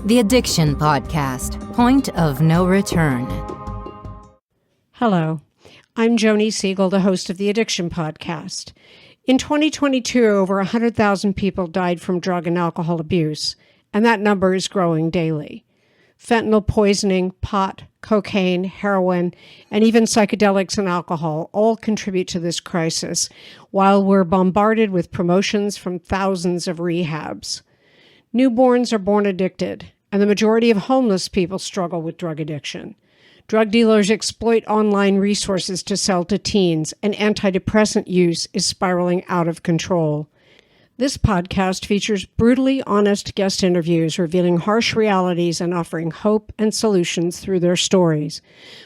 The Addiction Podcast, Point of No Return. Hello, I'm Joni Siegel, the host of the Addiction Podcast. In 2022, over 100,000 people died from drug and alcohol abuse, and that number is growing daily. Fentanyl poisoning, pot, cocaine, heroin, and even psychedelics and alcohol all contribute to this crisis, while we're bombarded with promotions from thousands of rehabs. Newborns are born addicted, and the majority of homeless people struggle with drug addiction. Drug dealers exploit online resources to sell to teens, and antidepressant use is spiraling out of control. This podcast features brutally honest guest interviews revealing harsh realities and offering hope and solutions through their stories.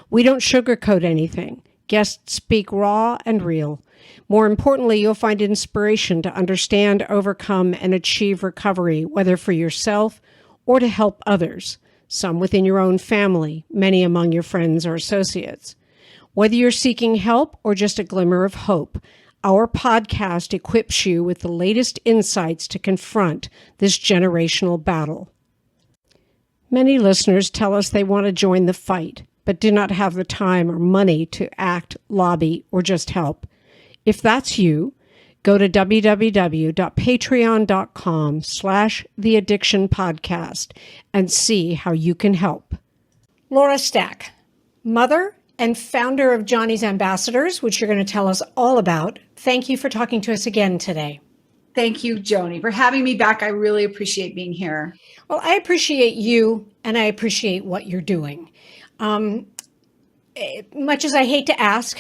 We don't sugarcoat anything. Guests speak raw and real. More importantly, you'll find inspiration to understand, overcome, and achieve recovery, whether for yourself or to help others, some within your own family, many among your friends or associates. Whether you're seeking help or just a glimmer of hope, our podcast equips you with the latest insights to confront this generational battle. Many listeners tell us they want to join the fight, but do not have the time or money to act, lobby, or just help. If that's you, go to www.patreon.com/theaddictionpodcast and see how you can help. Laura Stack, mother and founder of Johnny's Ambassadors, which you're going to tell us all about. Thank you for talking to us again today. Thank you, Joni, for having me back. I really appreciate being here. Well, I appreciate you, and I appreciate what you're doing. Much as I hate to ask,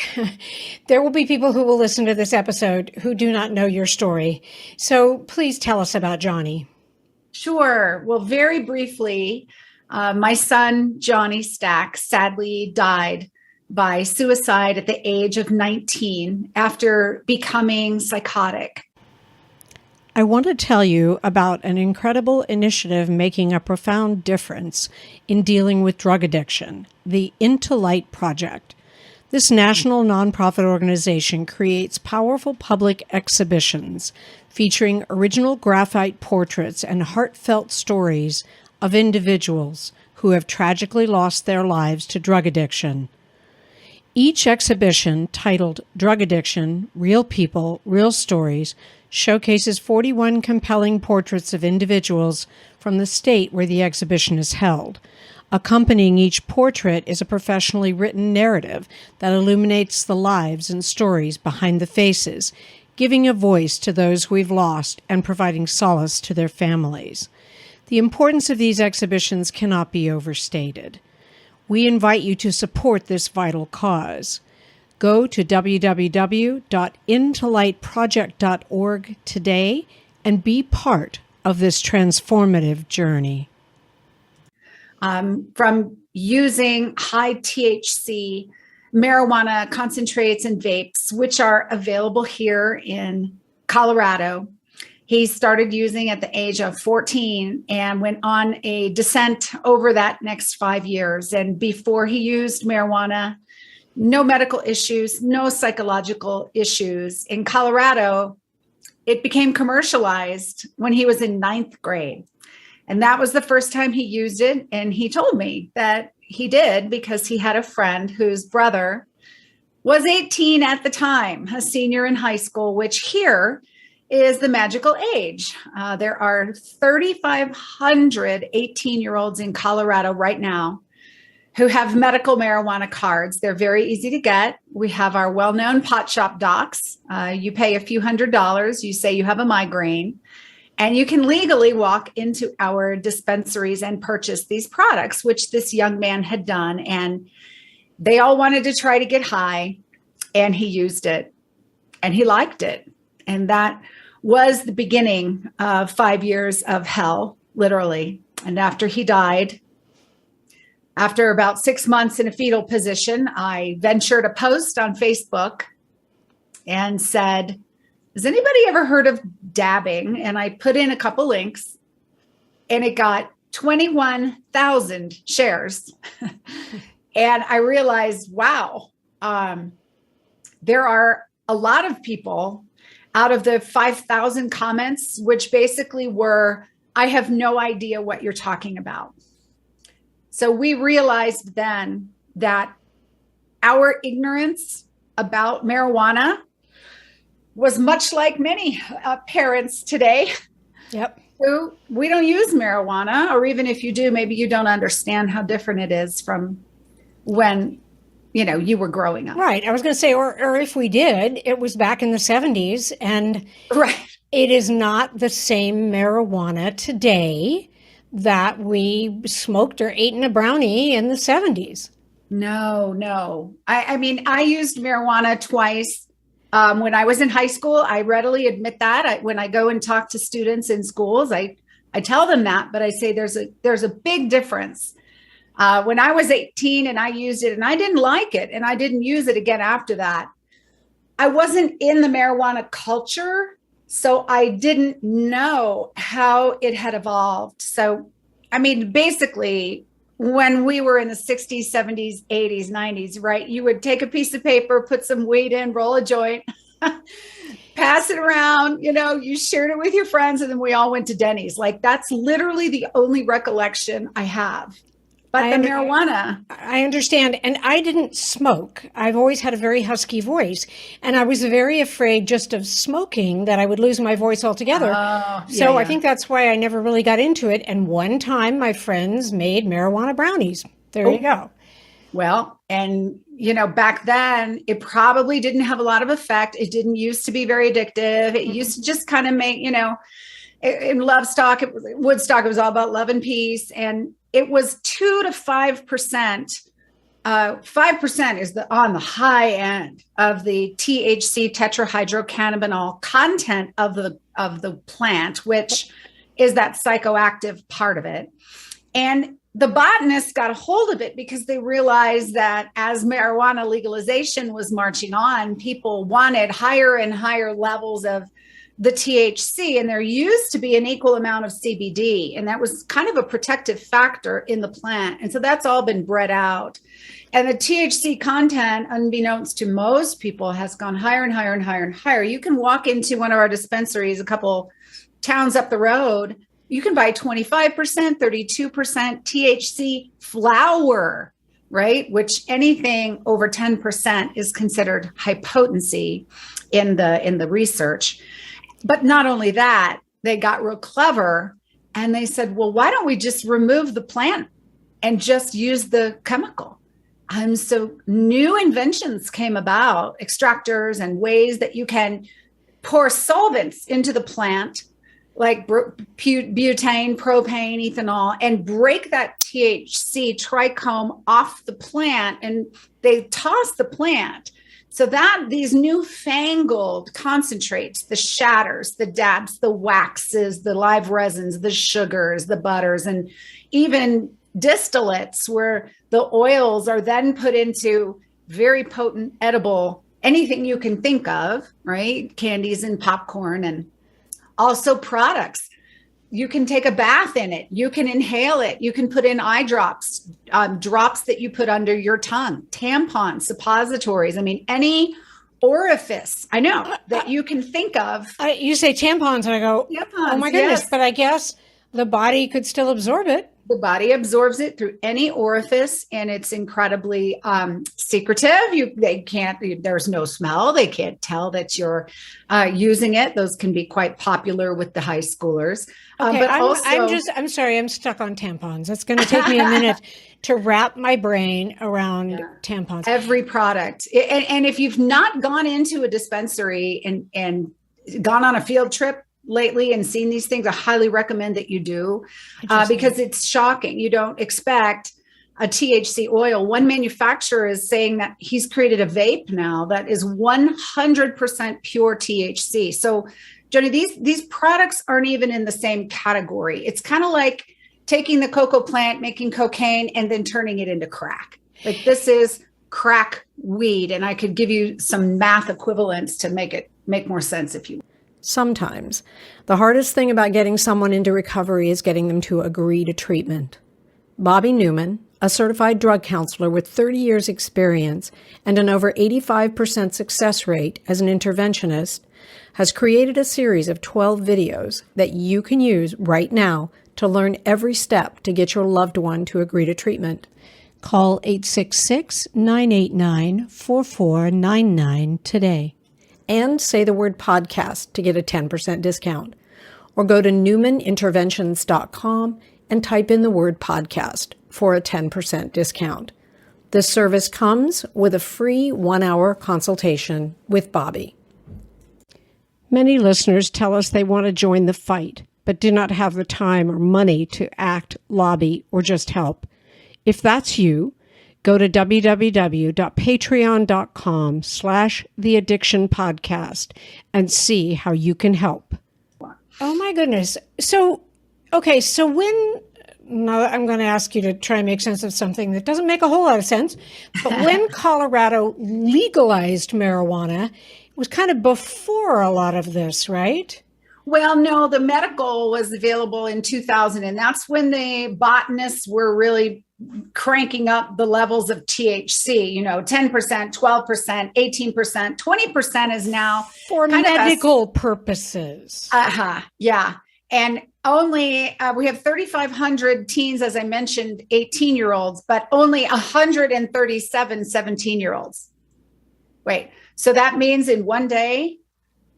there will be people who will listen to this episode who do not know your story. So please tell us about Johnny. Sure. Well, very briefly, my son, Johnny Stack, sadly died by suicide at the age of 19 after becoming psychotic. I want to tell you about an incredible initiative making a profound difference in dealing with drug addiction, the Into Light Project. This national nonprofit organization creates powerful public exhibitions featuring original graphite portraits and heartfelt stories of individuals who have tragically lost their lives to drug addiction. Each exhibition, titled Drug Addiction, Real People, Real Stories, showcases 41 compelling portraits of individuals from the state where the exhibition is held. Accompanying each portrait is a professionally written narrative that illuminates the lives and stories behind the faces, giving a voice to those we've lost and providing solace to their families. The importance of these exhibitions cannot be overstated. We invite you to support this vital cause. Go to www.intolightproject.org today and be part of this transformative journey. From using high-THC marijuana concentrates and vapes, which are available here in Colorado, he started using at the age of 14 and went on a descent over that next 5 years. And before he used marijuana, no medical issues, no psychological issues. In Colorado, it became commercialized when he was in 9th grade. And that was the first time he used it. And he told me that he did because he had a friend whose brother was 18 at the time, a senior in high school, which here is the magical age. There are 3,500 18-year-olds in Colorado right now who have medical marijuana cards. They're very easy to get. We have our well-known pot shop docs. You pay a few $100s. You say you have a migraine, and you can legally walk into our dispensaries and purchase these products, which this young man had done. And they all wanted to try to get high, and he used it, and he liked it. And that was the beginning of 5 years of hell, literally. And after he died, after about 6 months in a fetal position, I ventured a post on Facebook and said, has anybody ever heard of dabbing? And I put in a couple links, and it got 21,000 shares. And I realized, wow, there are a lot of people out of the 5,000 comments, which basically were I have no idea what you're talking about. So we realized then that our ignorance about marijuana was much like many parents today. Yep. Who we don't use marijuana, or even if you do, maybe you don't understand how different it is from when, you were growing up. Right. I was going to say, or if we did, it was back in the 70s, and Right. it is not the same marijuana today that we smoked or ate in a brownie in the 70s. No. I mean, I used marijuana twice. When I was in high school, I readily admit that. When I go and talk to students in schools, I tell them that, but I say there's a big difference. When I was 18 and I used it and I didn't like it and I didn't use it again after that, I wasn't in the marijuana culture, so I didn't know how it had evolved. So, I mean, basically, when we were in the 60s, 70s, 80s, 90s, right, you would take a piece of paper, put some weed in, roll a joint, pass it around, you shared it with your friends, and then we all went to Denny's. Like, that's literally the only recollection I have. But the marijuana. I understand. And I didn't smoke. I've always had a very husky voice. And I was very afraid just of smoking that I would lose my voice altogether. So I think that's why I never really got into it. And one time my friends made marijuana brownies. There you go. Well, and back then it probably didn't have a lot of effect. It didn't used to be very addictive. It used to just kind of make, in Woodstock, it was all about love and peace. And it was 2 to 5%. 5% is on the high end of the THC, tetrahydrocannabinol content of the plant, which is that psychoactive part of it. And the botanists got a hold of it because they realized that as marijuana legalization was marching on, people wanted higher and higher levels of the THC, and there used to be an equal amount of CBD, and that was kind of a protective factor in the plant. And so that's all been bred out. And the THC content, unbeknownst to most people, has gone higher and higher and higher and higher. You can walk into one of our dispensaries a couple towns up the road. You can buy 25%, 32% THC flower, right? Which anything over 10% is considered high potency in the research. But not only that, they got real clever and they said, well, why don't we just remove the plant and just use the chemical? So new inventions came about, extractors and ways that you can pour solvents into the plant, like butane, propane, ethanol, and break that THC trichome off the plant, and they toss the plant. So that these newfangled concentrates, the shatters, the dabs, the waxes, the live resins, the sugars, the butters, and even distillates where the oils are then put into very potent edible, anything you can think of, right? Candies and popcorn, and also products. You can take a bath in it. You can inhale it. You can put in eye drops, drops that you put under your tongue, tampons, suppositories. I mean, any orifice, I know, that you can think of. You say tampons, and I go, tampons, oh my goodness, yes. But I guess the body could still absorb it. The body absorbs it through any orifice, and it's incredibly secretive. They can't, there's no smell. They can't tell that you're using it. Those can be quite popular with the high schoolers. Okay, but I'm sorry, I'm stuck on tampons. It's going to take me a minute to wrap my brain around tampons. Every product. And if you've not gone into a dispensary and gone on a field trip lately and seen these things, I highly recommend that you do, because it's shocking. You don't expect a THC oil. One manufacturer is saying that he's created a vape now that is 100% pure THC. So, Joni, these products aren't even in the same category. It's kind of like taking the cocoa plant, making cocaine, and then turning it into crack. Like, this is crack weed. And I could give you some math equivalents to make more sense if you. Sometimes the hardest thing about getting someone into recovery is getting them to agree to treatment. Bobby Newman, a certified drug counselor with 30 years experience and an over 85% success rate as an interventionist, has created a series of 12 videos that you can use right now to learn every step to get your loved one to agree to treatment. Call 866-989-4499 today and say the word podcast to get a 10% discount. Or go to newmaninterventions.com and type in the word podcast for a 10% discount. This service comes with a free 1-hour consultation with Bobby. Many listeners tell us they want to join the fight, but do not have the time or money to act, lobby, or just help. If that's you, go to www.patreon.com/theaddictionpodcast and see how you can help. Oh my goodness. So now I'm going to ask you to try and make sense of something that doesn't make a whole lot of sense. But when Colorado legalized marijuana, it was kind of before a lot of this, right? Well, no, the medical was available in 2000, and that's when the botanists were really cranking up the levels of THC, 10%, 12%, 18%, 20% is now for medical purposes. Yeah. And only, we have 3,500 teens, as I mentioned, 18-year-olds, but only 137 17-year-olds. Wait, so that means in one day,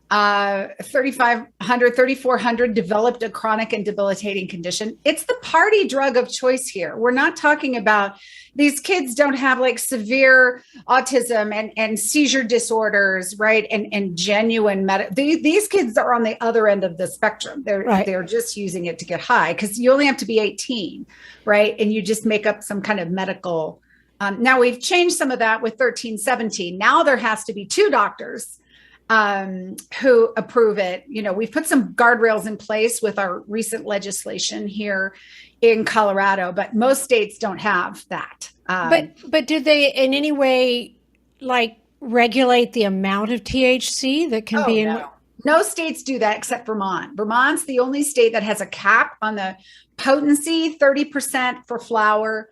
3,400 developed a chronic and debilitating condition. It's the party drug of choice here. We're not talking about these kids don't have like severe autism and seizure disorders, right? And genuine these kids are on the other end of the spectrum. They're just using it to get high because you only have to be 18, right? And you just make up some kind of medical. Now we've changed some of that with 13, 17. Now there has to be 2 doctors who approve it. We've put some guardrails in place with our recent legislation here in Colorado, but most states don't have that. But do they in any way regulate the amount of THC that can be in? No states do that except Vermont. Vermont's the only state that has a cap on the potency, 30% for flower,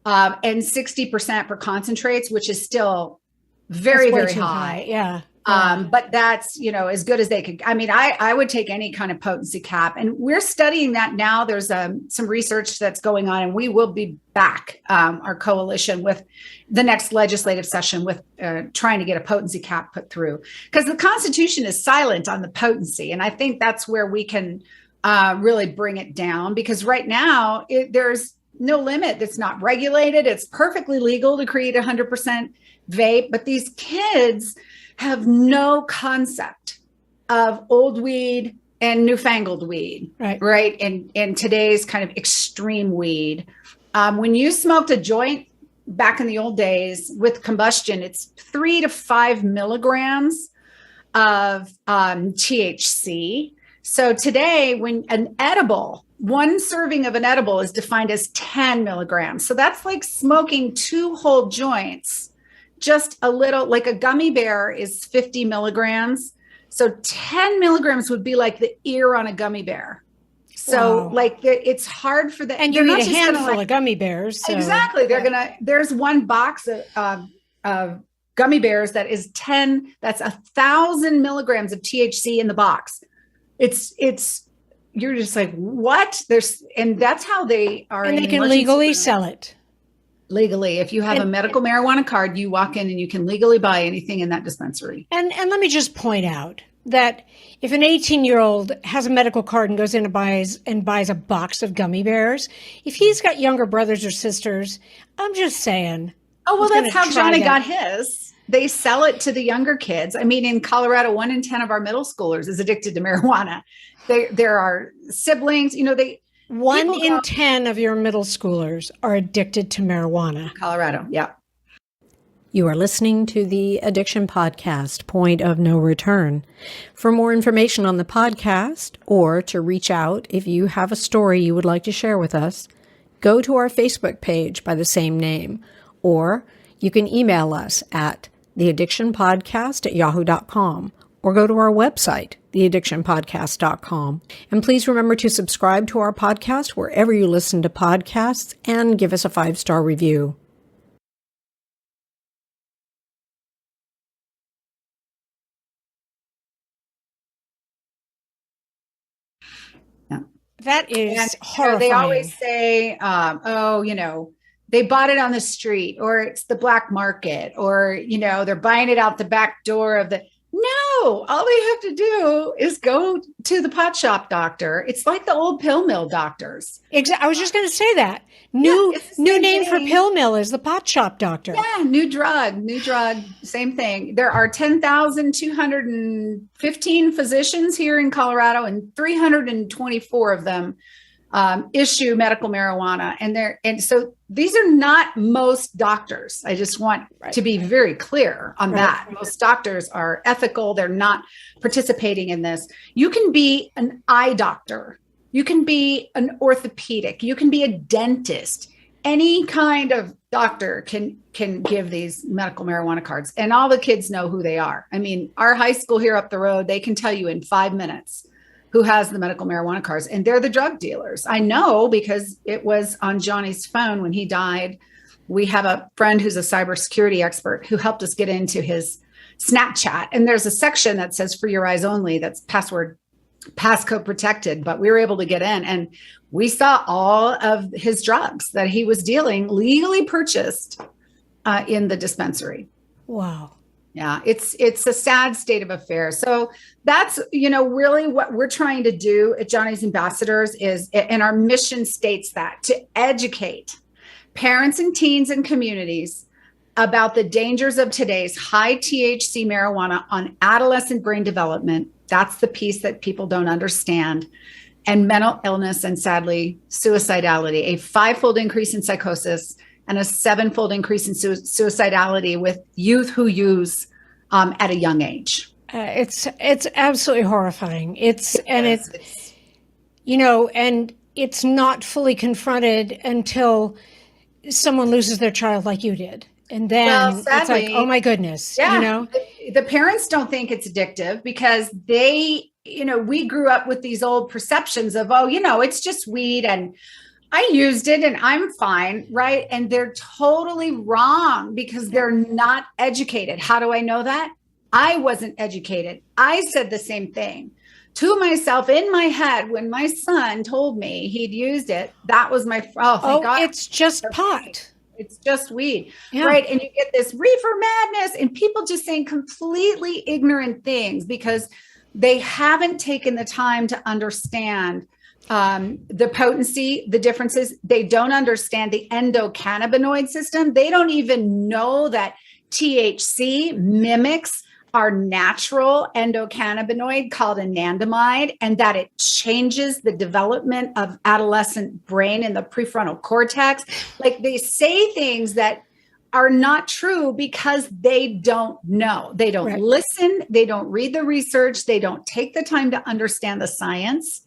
and 60% for concentrates, which is still very, very high. Yeah. But that's, as good as they could. I mean, I would take any kind of potency cap, and we're studying that now. There's some research that's going on, and we will be back, our coalition, with the next legislative session with trying to get a potency cap put through, because the Constitution is silent on the potency. And I think that's where we can really bring it down, because right now there's no limit. It's not regulated. It's perfectly legal to create 100% vape, but these kids have no concept of old weed and newfangled weed, right? And today's kind of extreme weed. When you smoked a joint back in the old days with combustion, it's 3 to 5 milligrams of THC. So today, when one serving of an edible is defined as 10 milligrams. So that's like smoking 2 whole joints. Just a little, like a gummy bear is 50 milligrams. So 10 milligrams would be like the ear on a gummy bear. So it's hard for and you need a handful of gummy bears. So. Exactly. There's one box of gummy bears that is 10, that's 1,000 milligrams of THC in the box. You're just like, what? And that's how they are. And they can legally sell it. Legally, if you have a medical marijuana card, you walk in and you can legally buy anything in that dispensary. And let me just point out that if an 18-year-old has a medical card and goes in and buys a box of gummy bears, if he's got younger brothers or sisters, I'm just saying. Oh, well, that's how Johnny got his. They sell it to the younger kids. I mean, in Colorado, 1 in 10 of our middle schoolers is addicted to marijuana. There are siblings, 1 in 10 of your middle schoolers are addicted to marijuana. Colorado, yeah. You are listening to the Addiction Podcast, Point of No Return. For more information on the podcast, or to reach out if you have a story you would like to share with us, go to our Facebook page by the same name, or you can email us at theaddictionpodcast@yahoo.com, or go to our website, theaddictionpodcast.com. And please remember to subscribe to our podcast wherever you listen to podcasts and give us a 5-star review. That is And horrifying. they always say, they bought it on the street, or it's the black market, or, they're buying it out the back door of the. No, all they have to do is go to the pot shop doctor. It's like the old pill mill doctors. I was just going to say that. New name for pill mill is the pot shop doctor. Yeah, new drug, same thing. There are 10,215 physicians here in Colorado, and 324 of them issue medical marijuana. And so these are not most doctors. I just want to be very clear on that. Most doctors are ethical. They're not participating in this. You can be an eye doctor. You can be an orthopedic. You can be a dentist. Any kind of doctor can give these medical marijuana cards, and all the kids know who they are. I mean, our high school here up the road, they can tell you in 5 minutes who has the medical marijuana cards, and they're the drug dealers. I know because it was on Johnny's phone when he died. We have a friend who's a cybersecurity expert who helped us get into his Snapchat. And there's a section that says for your eyes only, that's passcode protected, but we were able to get in, and we saw all of his drugs that he was dealing legally purchased in the dispensary. Wow. Yeah, it's a sad state of affairs. So that's, really what we're trying to do at Johnny's Ambassadors is, and our mission states that, to educate parents and teens and communities about the dangers of today's high THC marijuana on adolescent brain development. That's the piece that people don't understand. And mental illness and, sadly, suicidality, a 5-fold increase in psychosis and a 7-fold increase in suicidality with youth who use at a young age. It's absolutely horrifying. And it's not fully confronted until someone loses their child like you did. And then sadly, it's like, oh my goodness, The parents don't think it's addictive because they, we grew up with these old perceptions of, it's just weed and I used it and I'm fine, right? And they're totally wrong because they're not educated. How do I know that? I wasn't educated. I said the same thing to myself in my head when my son told me he'd used it. That was my, thank God. It's just pot. It's just weed, right? And you get this reefer madness and people just saying completely ignorant things because they haven't taken the time to understand the potency, the differences. They don't understand the endocannabinoid system. They don't even know that THC mimics our natural endocannabinoid called anandamide, and that it changes the development of adolescent brain in the prefrontal cortex. Like, they say things that are not true because they don't know. They don't listen. They don't read the research. They don't take the time to understand the science.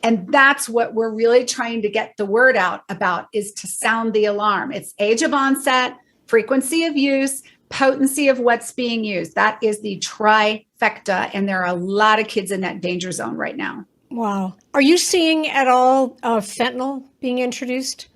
And that's what we're really trying to get the word out about, is to sound the alarm. It's age of onset, frequency of use, potency of what's being used. That is the trifecta. And there are a lot of kids in that danger zone right now. Wow. Are you seeing at all fentanyl being introduced?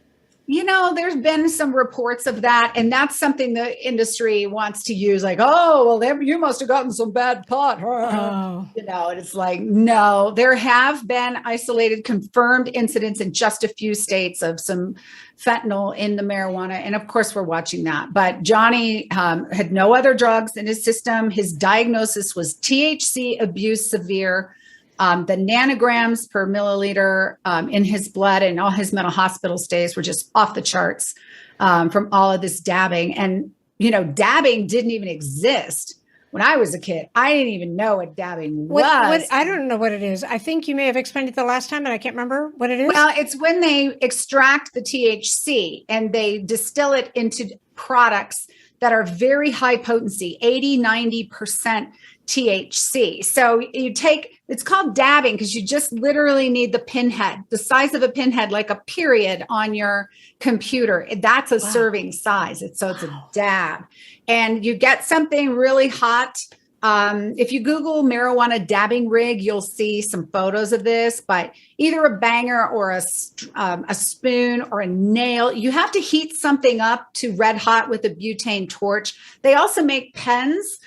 There's been some reports of that, and that's something the industry wants to use. Like, oh, well, you must have gotten some bad pot. Oh. And it's like, no, there have been isolated confirmed incidents in just a few states of some fentanyl in the marijuana. And of course, we're watching that. But Johnny had no other drugs in his system. His diagnosis was THC abuse severe. The nanograms per milliliter in his blood and all his mental hospital stays were just off the charts from all of this dabbing. And, dabbing didn't even exist when I was a kid. I didn't even know what dabbing was. I don't know what it is. I think you may have explained it the last time, and I can't remember what it is. Well, it's when they extract the THC and they distill it into products that are very high potency, 80, 90% THC. So it's called dabbing because you just literally need the pinhead, the size of a pinhead, like a period on your computer. That's a serving size. It's a dab. And you get something really hot. If you Google marijuana dabbing rig, you'll see some photos of this, but either a banger or a spoon or a nail, you have to heat something up to red hot with a butane torch. They also make pens,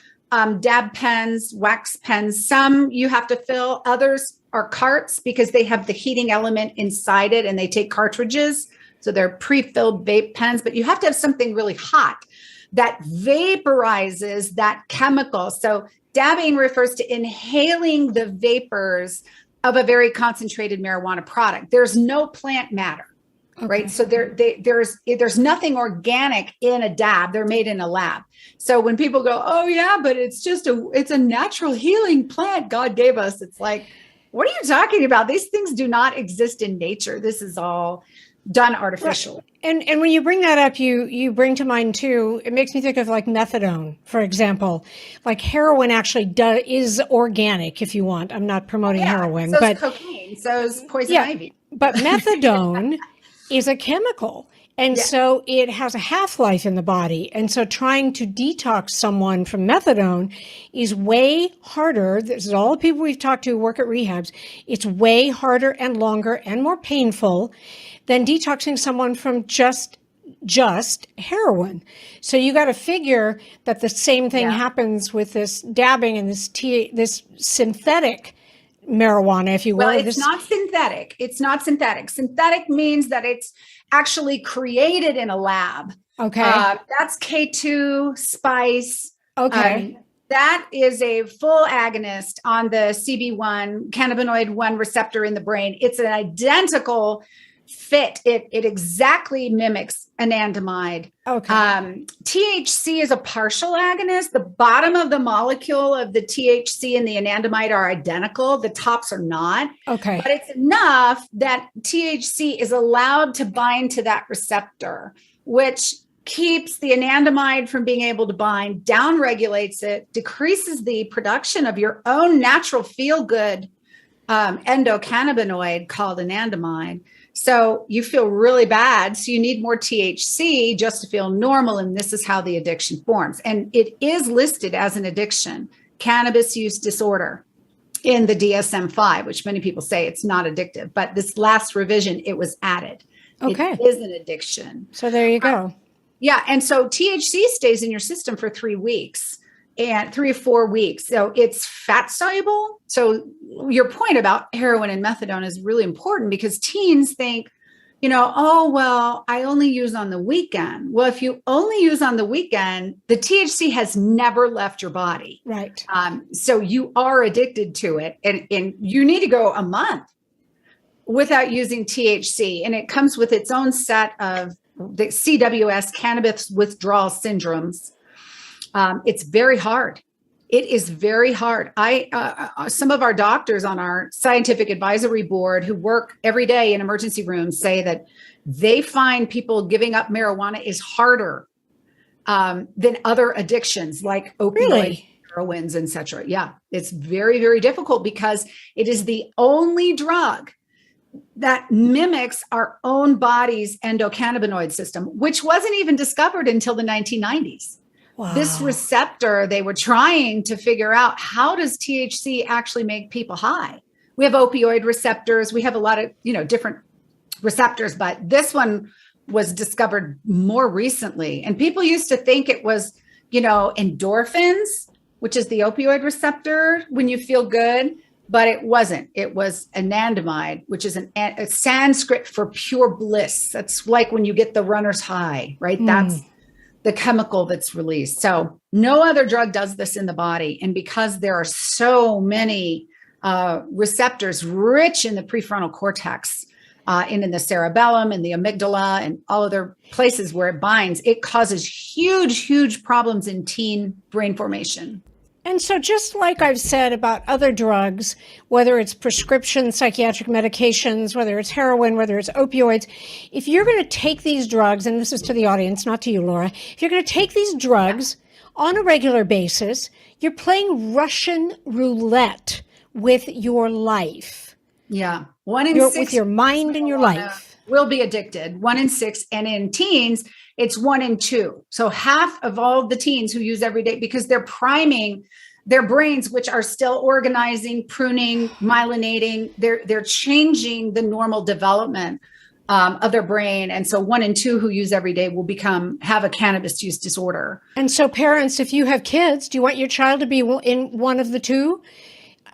dab pens, wax pens. Some you have to fill, others are carts because they have the heating element inside it and they take cartridges. So they're pre-filled vape pens, but you have to have something really hot that vaporizes that chemical. So dabbing refers to inhaling the vapors of a very concentrated marijuana product. There's no plant matter, right? So there's nothing organic in a dab. They're made in a lab. So when people go, oh yeah, but it's a natural healing plant God gave us. It's like, what are you talking about? These things do not exist in nature. This is all done artificially. Right. And when you bring that up, you bring to mind too, it makes me think of like methadone, for example. Like heroin actually is organic if you want. I'm not promoting heroin. So but is cocaine, so is poison ivy. But methadone is a chemical. And so it has a half-life in the body. And so trying to detox someone from methadone is way harder. This is all the people we've talked to who work at rehabs. It's way harder and longer and more painful than detoxing someone from just heroin. So you got to figure that the same thing happens with this dabbing and this synthetic marijuana, if you will. Well, it's not synthetic. It's not synthetic. Synthetic means that it's actually created in a lab. Okay. That's K2 spice. Okay. That is a full agonist on the CB1, cannabinoid 1 receptor in the brain. It's an identical fit. It exactly mimics anandamide. Okay. THC is a partial agonist. The bottom of the molecule of the THC and the anandamide are identical. The tops are not. Okay. But it's enough that THC is allowed to bind to that receptor, which keeps the anandamide from being able to bind, downregulates it, decreases the production of your own natural feel-good endocannabinoid called anandamide. So you feel really bad. So you need more THC just to feel normal. And this is how the addiction forms. And it is listed as an addiction, cannabis use disorder, in the DSM-5, which many people say it's not addictive. But this last revision, it was added. Okay. It is an addiction. So there you go. Yeah. And so THC stays in your system for 3 weeks. And 3 or 4 weeks. So it's fat soluble. So your point about heroin and methadone is really important because teens think, oh, well, I only use on the weekend. Well, if you only use on the weekend, the THC has never left your body. Right. So you are addicted to it and you need to go a month without using THC. And it comes with its own set of the CWS, cannabis withdrawal syndromes. It's very hard. It is very hard. Some of our doctors on our scientific advisory board who work every day in emergency rooms say that they find people giving up marijuana is harder than other addictions like opioids, heroines, etc. Yeah, it's very, very difficult because it is the only drug that mimics our own body's endocannabinoid system, which wasn't even discovered until the 1990s. Wow. This receptor, they were trying to figure out, how does THC actually make people high? We have opioid receptors. We have a lot of, different receptors, but this one was discovered more recently. And people used to think it was, endorphins, which is the opioid receptor when you feel good, but it wasn't. It was anandamide, which is a Sanskrit for pure bliss. That's like when you get the runner's high, right? That's the chemical that's released. So no other drug does this in the body. And because there are so many receptors rich in the prefrontal cortex and in the cerebellum and the amygdala and all other places where it binds, it causes huge, huge problems in teen brain formation. And so just like I've said about other drugs, whether it's prescription psychiatric medications, whether it's heroin, whether it's opioids, if you're going to take these drugs, and this is to the audience, not to you, Laura, if you're going to take these drugs on a regular basis, you're playing Russian roulette with your life. Yeah. 1 in 6. With your mind and your life. Will be addicted. 1 in 6. And in teens, it's 1 in 2. So half of all the teens who use every day, because they're priming their brains, which are still organizing, pruning, myelinating. They're changing the normal development of their brain. And so 1 in 2 who use every day will have a cannabis use disorder. And so parents, if you have kids, do you want your child to be in one of the two?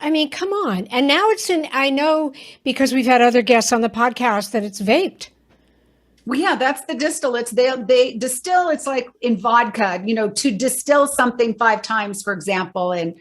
I mean, come on. And now I know because we've had other guests on the podcast that it's vaped. Well, yeah, that's the distillates. They distill, it's like in vodka, to distill something 5 times, for example. And,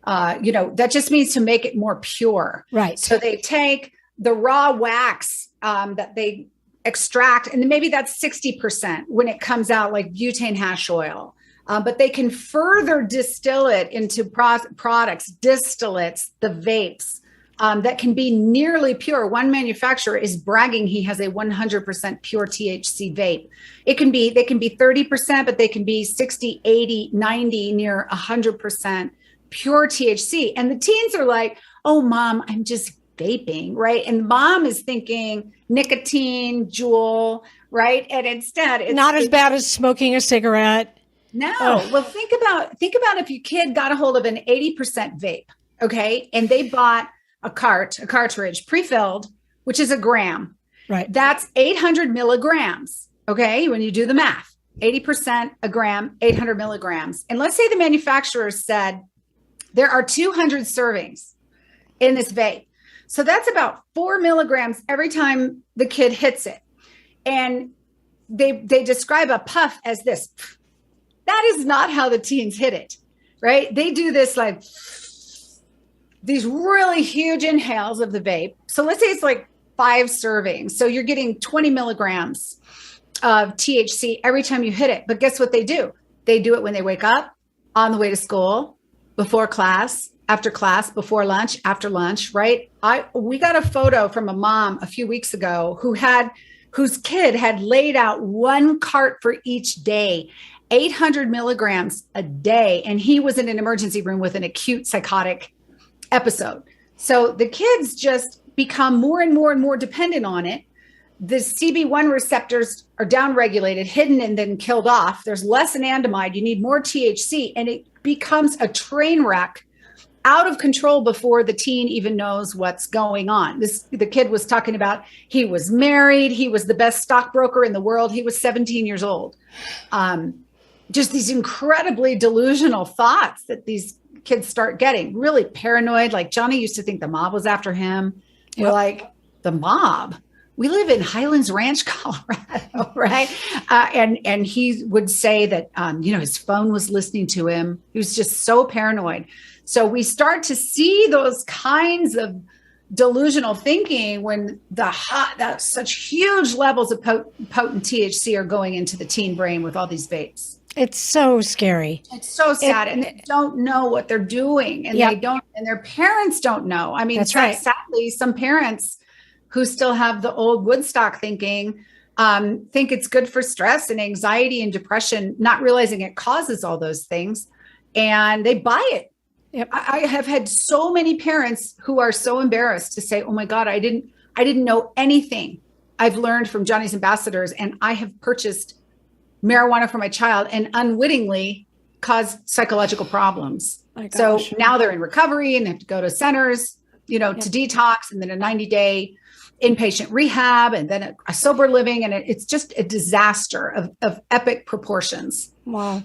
that just means to make it more pure. Right. So they take the raw wax that they extract, and maybe that's 60% when it comes out, like butane hash oil. But they can further distill it into products, distillates, the vapes. That can be nearly pure. One manufacturer is bragging he has a 100% pure THC vape. They can be 30%, but they can be 60, 80, 90, near 100% pure THC. And the teens are like, oh, mom, I'm just vaping, right? And mom is thinking nicotine, Juul, right? And instead, it's not as bad as smoking a cigarette. No. Oh. Well, think about if your kid got a hold of an 80% vape, okay, and they bought a cartridge pre-filled, which is a gram. Right. That's 800 milligrams. Okay. When you do the math, 80% a gram, 800 milligrams. And let's say the manufacturer said there are 200 servings in this vape. So that's about 4 milligrams every time the kid hits it. And they describe a puff as this. That is not how the teens hit it, right? They do this like these really huge inhales of the vape. So let's say it's like 5 servings. So you're getting 20 milligrams of THC every time you hit it. But guess what they do? They do it when they wake up, on the way to school, before class, after class, before lunch, after lunch, right? We got a photo from a mom a few weeks ago whose kid had laid out 1 cart for each day, 800 milligrams a day. And he was in an emergency room with an acute psychotic episode. So the kids just become more and more and more dependent on it. The CB1 receptors are downregulated, hidden, and then killed off. There's less anandamide. You need more THC, and it becomes a train wreck out of control before the teen even knows what's going on. The kid was talking about, he was married. He was the best stockbroker in the world. He was 17 years old. Just these incredibly delusional thoughts that these kids start getting, really paranoid. Like Johnny used to think the mob was after him. We're like, the mob? We live in Highlands Ranch, Colorado, right? And he would say that, his phone was listening to him. He was just so paranoid. So we start to see those kinds of delusional thinking when such huge levels of potent THC are going into the teen brain with all these vapes. It's so scary. It's so sad. And they don't know what they're doing. And and their parents don't know. I mean, that's right. Sadly, some parents who still have the old Woodstock thinking, think it's good for stress and anxiety and depression, not realizing it causes all those things. And they buy it. Yep. I have had so many parents who are so embarrassed to say, oh my God, I didn't know anything I've learned from Johnny's Ambassadors. And I have purchased marijuana for my child and unwittingly caused psychological problems. So now they're in recovery and they have to go to centers, to detox, and then a 90-day inpatient rehab, and then a sober living. And it's just a disaster of epic proportions. Wow.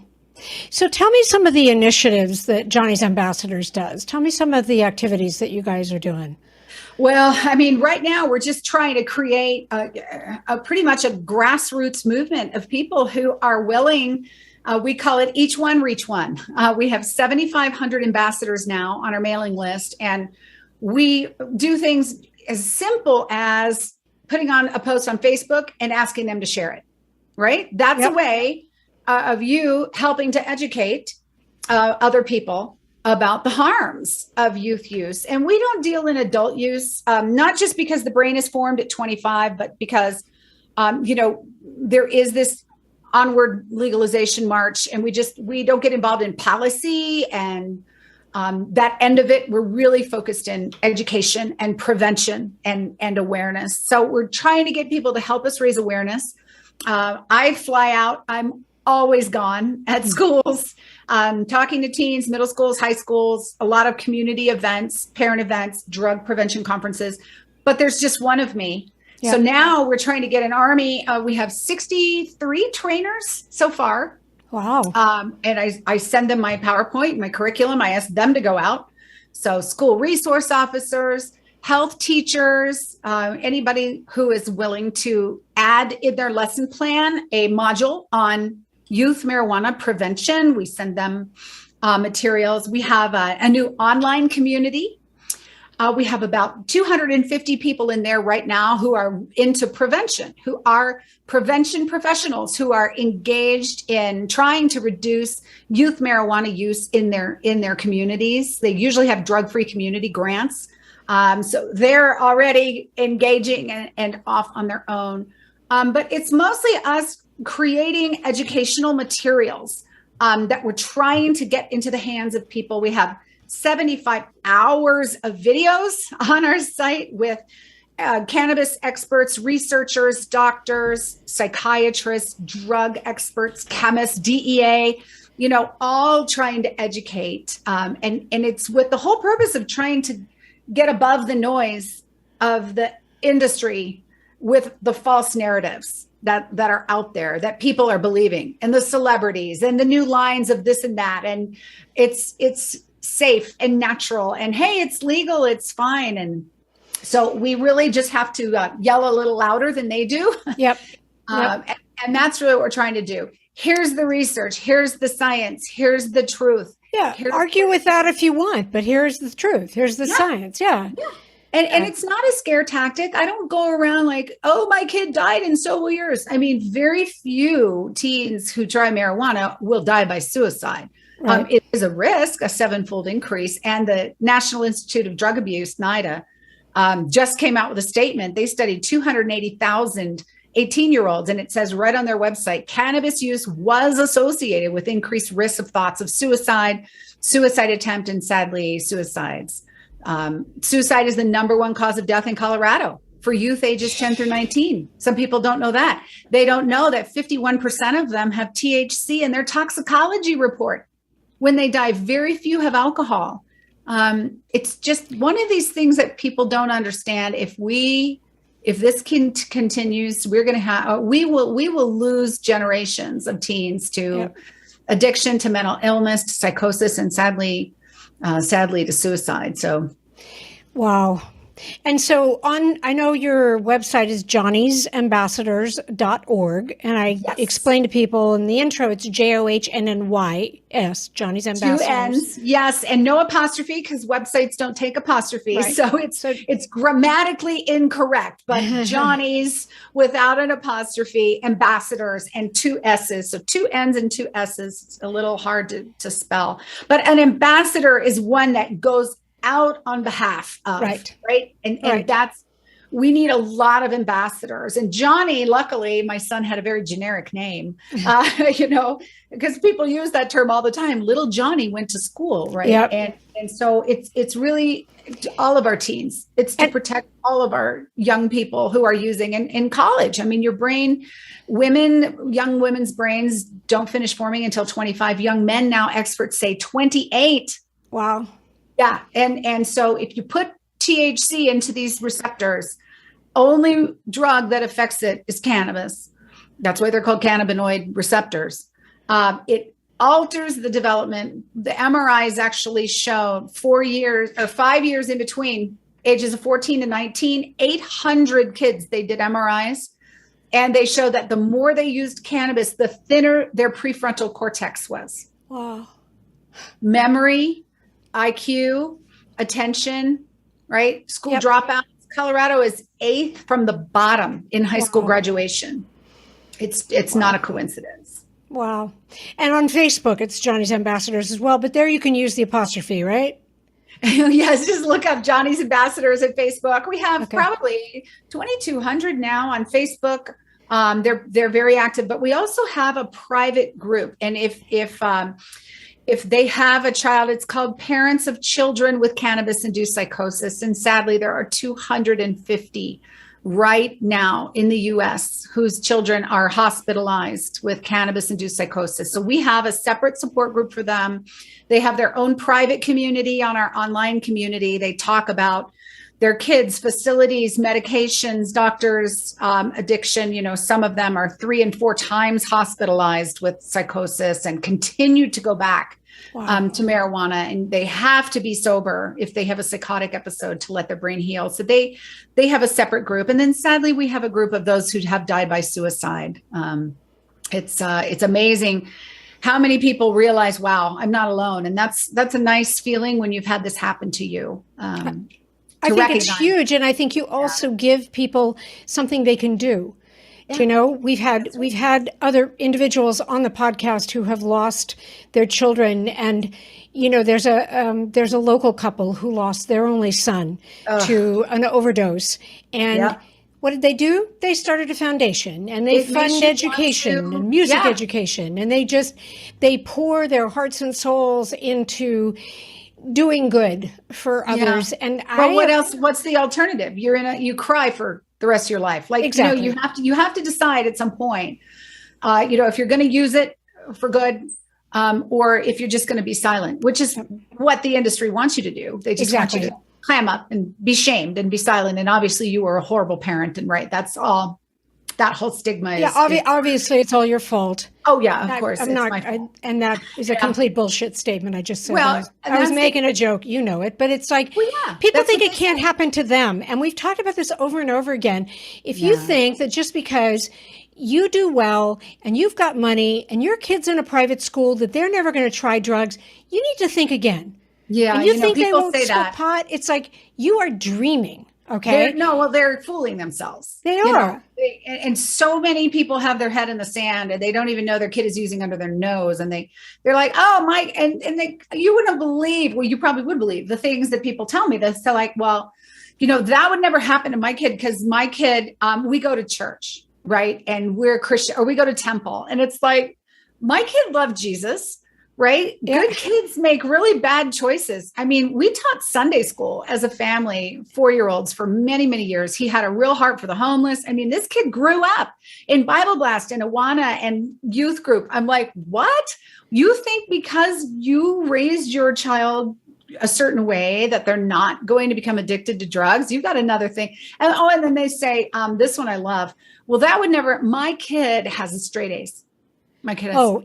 So tell me some of the initiatives that Johnny's Ambassadors does. Tell me some of the activities that you guys are doing. Well, I mean, right now we're just trying to create a pretty much a grassroots movement of people who are willing. We call it each one, reach one. We have 7,500 ambassadors now on our mailing list, and we do things as simple as putting on a post on Facebook and asking them to share it, right? That's a way of you helping to educate other people about the harms of youth use. And we don't deal in adult use, not just because the brain is formed at 25, but because, there is this onward legalization march, and we don't get involved in policy and that end of it. We're really focused in education and prevention and awareness. So we're trying to get people to help us raise awareness. I fly out. I'm always gone at schools, talking to teens, middle schools, high schools, a lot of community events, parent events, drug prevention conferences, but there's just one of me. Yeah. So now we're trying to get an army. We have 63 trainers so far. Wow. And I send them my PowerPoint, my curriculum. I ask them to go out. So school resource officers, health teachers, anybody who is willing to add in their lesson plan a module on youth marijuana prevention. We send them materials. We have a new online community. We have about 250 people in there right now who are into prevention, who are prevention professionals, who are engaged in trying to reduce youth marijuana use in their communities. They usually have drug-free community grants. So they're already engaging and off on their own. But it's mostly us creating educational materials that we're trying to get into the hands of people. We have 75 hours of videos on our site with cannabis experts, researchers, doctors, psychiatrists, drug experts, chemists, DEA, all trying to educate. And it's with the whole purpose of trying to get above the noise of the industry with the false narratives that are out there that people are believing, and the celebrities and the new lines of this and that. And it's safe and natural, and hey, it's legal, it's fine. And so we really just have to yell a little louder than they do. Yep. And that's really what we're trying to do. Here's the research, here's the science, here's the truth. Yeah, argue with that if you want, but here's the truth, here's the science. Yeah. And it's not a scare tactic. I don't go around like, oh, my kid died and so will yours. I mean, very few teens who try marijuana will die by suicide. Right. It is a risk, a 7-fold increase. And the National Institute of Drug Abuse, NIDA, just came out with a statement. They studied 280,000 18-year-olds, and it says right on their website, cannabis use was associated with increased risks of thoughts of suicide attempt, and sadly, suicides. Suicide is the #1 cause of death in Colorado for youth ages 10 through 19. Some people don't know that. They don't know that 51% of them have THC in their toxicology report. When they die, very few have alcohol. It's just one of these things that people don't understand. If this continues, we will lose generations of teens to addiction, to mental illness, to psychosis, and sadly to suicide. So, wow. And so I know your website is johnny'sambassadors.org. And I explained to people in the intro, it's JOHNNYS, Johnny's Ambassadors. 2 N's, yes, and no apostrophe, because websites don't take apostrophes. Right. So it's grammatically incorrect, but Johnny's without an apostrophe, ambassadors, and 2 S's. So 2 N's and 2 S's. It's a little hard to spell. But an ambassador is one that goes out on behalf of, right? And that's, we need a lot of ambassadors. And Johnny, luckily, my son had a very generic name, because people use that term all the time. Little Johnny went to school, right? Yep. And so it's really all of our teens. It's to protect all of our young people who are using in college. I mean, young women's brains don't finish forming until 25. Young men now, experts say 28. Wow. Yeah. And so if you put THC into these receptors, only drug that affects it is cannabis. That's why they're called cannabinoid receptors. It alters the development. The MRIs actually show 5 years in between ages of 14 and 19, 800 kids, they did MRIs. And they showed that the more they used cannabis, the thinner their prefrontal cortex was. Wow. Memory, IQ, attention, right? School dropouts. Colorado is 8th from the bottom in high school graduation. It's not a coincidence. Wow. And on Facebook, it's Johnny's Ambassadors as well, but there you can use the apostrophe, right? Yes, just look up Johnny's Ambassadors at Facebook. We have probably 2,200 now on Facebook. They're very active, but we also have a private group. And if they have a child, it's called Parents of Children with Cannabis-Induced Psychosis. And sadly, there are 250 right now in the US whose children are hospitalized with cannabis-induced psychosis. So we have a separate support group for them. They have their own private community on our online community. They talk about their kids, facilities, medications, doctors, addiction. Some of them are 3 and 4 times hospitalized with psychosis and continue to go back to marijuana, and they have to be sober if they have a psychotic episode to let their brain heal. So they have a separate group. And then sadly, we have a group of those who have died by suicide. It's amazing how many people realize, wow, I'm not alone. And that's a nice feeling when you've had this happen to you. I think it's huge. And I think you also give people something they can do. Yeah. You know, we've had other individuals on the podcast who have lost their children, and you know, there's a local couple who lost their only son to an overdose, and what did they do? They started a foundation, and they fund education and music education, and they pour their hearts and souls into doing good for others. And what else? What's the alternative? You cry for the rest of your life. Like, exactly. You have to decide at some point, if you're going to use it for good, or if you're just going to be silent, which is what the industry wants you to do. They just want you to clam up and be shamed and be silent. And obviously you were a horrible parent, and that's all. That whole stigma is. Yeah, obviously it's all your fault. Oh yeah, of course. I'm not, and that is a complete bullshit statement I just said. Well, I was making a joke, you know it, but it's like people think it can't happen to them. And we've talked about this over and over again. If you think that just because you do well and you've got money and your kid's in a private school that they're never going to try drugs, you need to think again. Yeah. And you think they won't smoke pot? It's like you are dreaming. Okay. They're fooling themselves. They are. And so many people have their head in the sand, and they don't even know their kid is using under their nose. And they're like, oh my, you wouldn't believe, well, you probably would believe the things that people tell me. They're like, well, that would never happen to my kid, because my kid, we go to church, right? And we're Christian, or we go to temple. And it's like, my kid loved Jesus. Right? Yeah. Good kids make really bad choices. I mean, we taught Sunday school as a family, 4-year-olds for many, many years. He had a real heart for the homeless. I mean, this kid grew up in Bible Blast and Awana and youth group. I'm like, what? You think because you raised your child a certain way that they're not going to become addicted to drugs? You've got another thing. And then they say, this one I love. Well, that would never, my kid has a straight A's. My kid has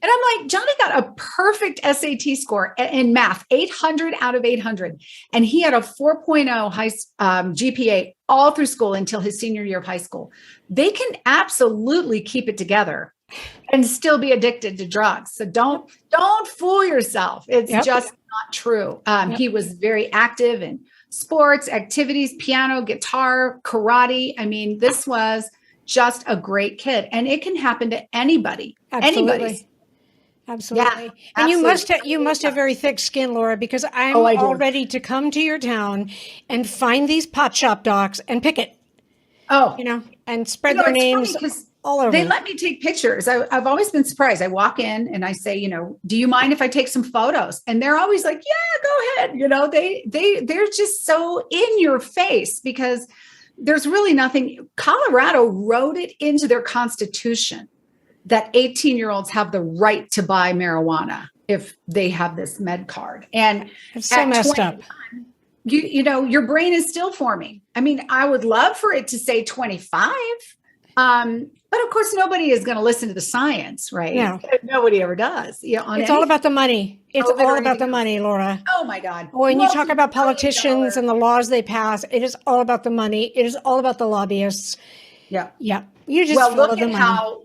and I'm like, Johnny got a perfect SAT score in math, 800 out of 800. And he had a 4.0 high GPA all through school until his senior year of high school. They can absolutely keep it together and still be addicted to drugs. So don't fool yourself. It's just not true. He was very active in sports, activities, piano, guitar, karate. I mean, this was just a great kid, and it can happen to anybody. Absolutely. Anybody. Absolutely. Yeah, and you must have very thick skin, Laura, because I'm all ready to come to your town and find these pot shop docs and picket. Oh, and spread their names all over. They let me take pictures. I've always been surprised. I walk in and I say, do you mind if I take some photos? And they're always like, yeah, go ahead. They're just so in your face, because there's really nothing. Colorado wrote it into their constitution that 18-year-olds have the right to buy marijuana if they have this med card. And it's so messed up. Your brain is still forming. I mean, I would love for it to say 25. But of course, nobody is going to listen to the science, right? Yeah. Nobody ever does. It's all about the money. It's all about the money, Laura. Oh my God. When you talk about politicians and the laws they pass, it is all about the money. It is all about the lobbyists. Yeah. Yeah. You just look at how,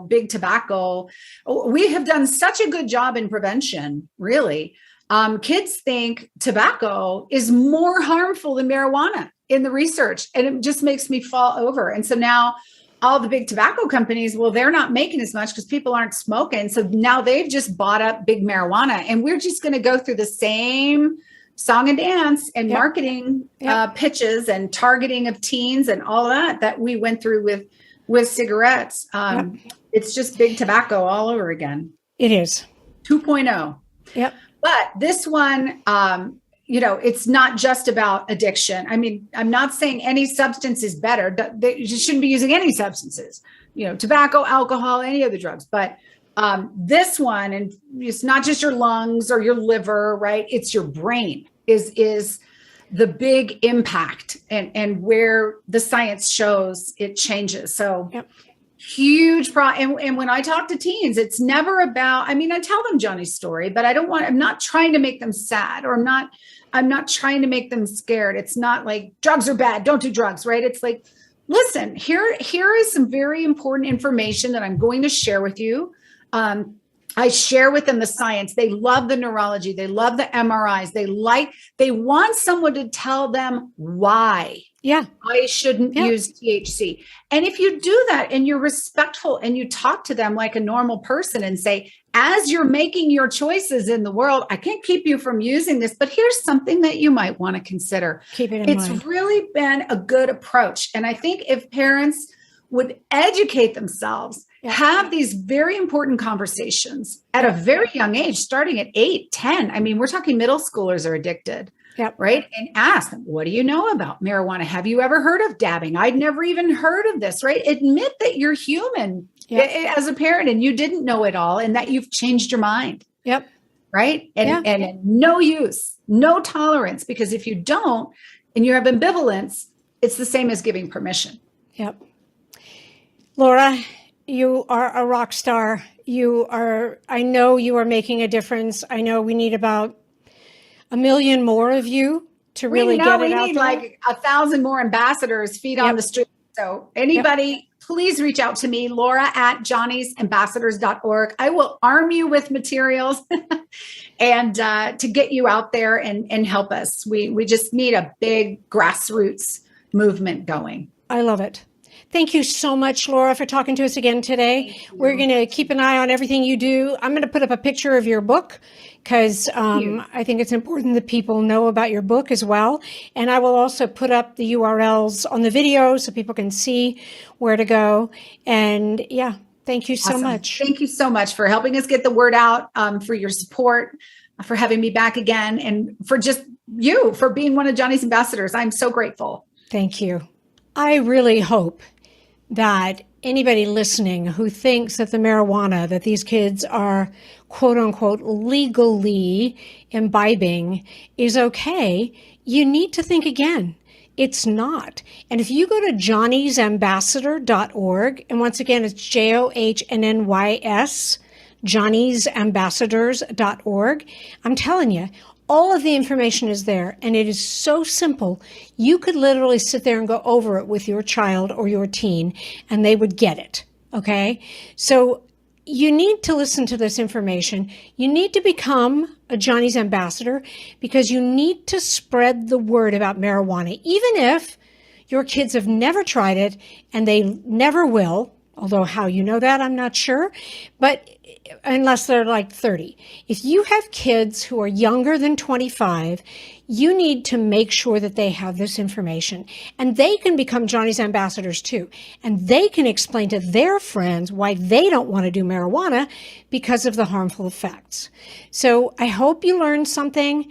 big tobacco, we have done such a good job in prevention, really. Kids think tobacco is more harmful than marijuana in the research, and it just makes me fall over. And so now all the big tobacco companies, they're not making as much because people aren't smoking. So now they've just bought up big marijuana, and we're just going to go through the same song and dance and marketing pitches and targeting of teens and all that we went through with cigarettes. It's just big tobacco all over again. It is 2.0. Yep. But this one, it's not just about addiction. I mean, I'm not saying any substance is better. You shouldn't be using any substances, tobacco, alcohol, any other drugs. But this one, and it's not just your lungs or your liver, right? It's your brain is the big impact, and where the science shows it changes. So Huge problem. And when I talk to teens, it's never about, I mean, I tell them Johnny's story, but I'm not trying to make them sad, or I'm not trying to make them scared. It's not like drugs are bad, don't do drugs, right? It's like, listen, here is some very important information that I'm going to share with you. I share with them the science. They love the neurology. They love the MRIs. They want someone to tell them why. Yeah. I shouldn't use THC. And if you do that and you're respectful and you talk to them like a normal person and say, as you're making your choices in the world, I can't keep you from using this, but here's something that you might want to consider. Keep it in mind. It's really been a good approach. And I think if parents would educate themselves, have these very important conversations at a very young age, starting at 8, 10. I mean, we're talking middle schoolers are addicted. Yep. Right. And ask them, what do you know about marijuana? Have you ever heard of dabbing? I'd never even heard of this, right? Admit that you're human as a parent and you didn't know it all and that you've changed your mind. Yep. Right. And no use, no tolerance, because if you don't and you have ambivalence, it's the same as giving permission. Yep. Laura, you are a rock star. I know you are making a difference. I know we need about 1 million more of you to really get it out there. We need like 1,000 more ambassadors, feet on the street. So anybody, please reach out to me, Laura at johnny'sambassadors.org. I will arm you with materials and to get you out there and help us. We just need a big grassroots movement going. I love it. Thank you so much, Laura, for talking to us again today. We're going to keep an eye on everything you do. I'm going to put up a picture of your book because I think it's important that people know about your book as well. And I will also put up the URLs on the video so people can see where to go. And thank you so much. Thank you so much for helping us get the word out, for your support, for having me back again, and for just you, for being one of Johnny's ambassadors. I'm so grateful. Thank you. I really hope that anybody listening who thinks that the marijuana that these kids are quote unquote legally imbibing is okay, you need to think again. It's not. And if you go to johnnysambassador.org, and once again, it's JOHNNYS, johnnysambassadors.org, I'm telling you, all of the information is there, and it is so simple. You could literally sit there and go over it with your child or your teen, and they would get it, okay? So you need to listen to this information. You need to become a Johnny's ambassador because you need to spread the word about marijuana, even if your kids have never tried it and they never will, although how you know that, I'm not sure, but unless they're like 30. If you have kids who are younger than 25, you need to make sure that they have this information, and they can become Johnny's ambassadors too. And they can explain to their friends why they don't want to do marijuana because of the harmful effects. So I hope you learned something.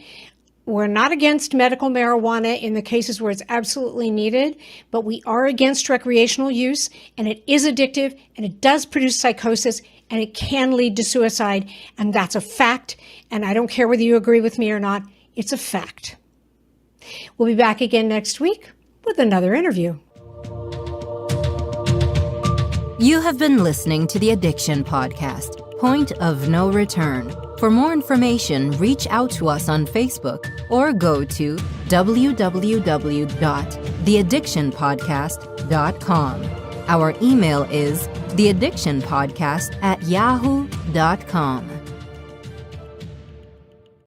We're not against medical marijuana in the cases where it's absolutely needed, but we are against recreational use, and it is addictive, and it does produce psychosis, and it can lead to suicide, and that's a fact, and I don't care whether you agree with me or not, it's a fact. We'll be back again next week with another interview. You have been listening to the Addiction Podcast, Point of No Return. For more information, reach out to us on Facebook or go to www.theaddictionpodcast.com. Our email is theaddictionpodcast@yahoo.com.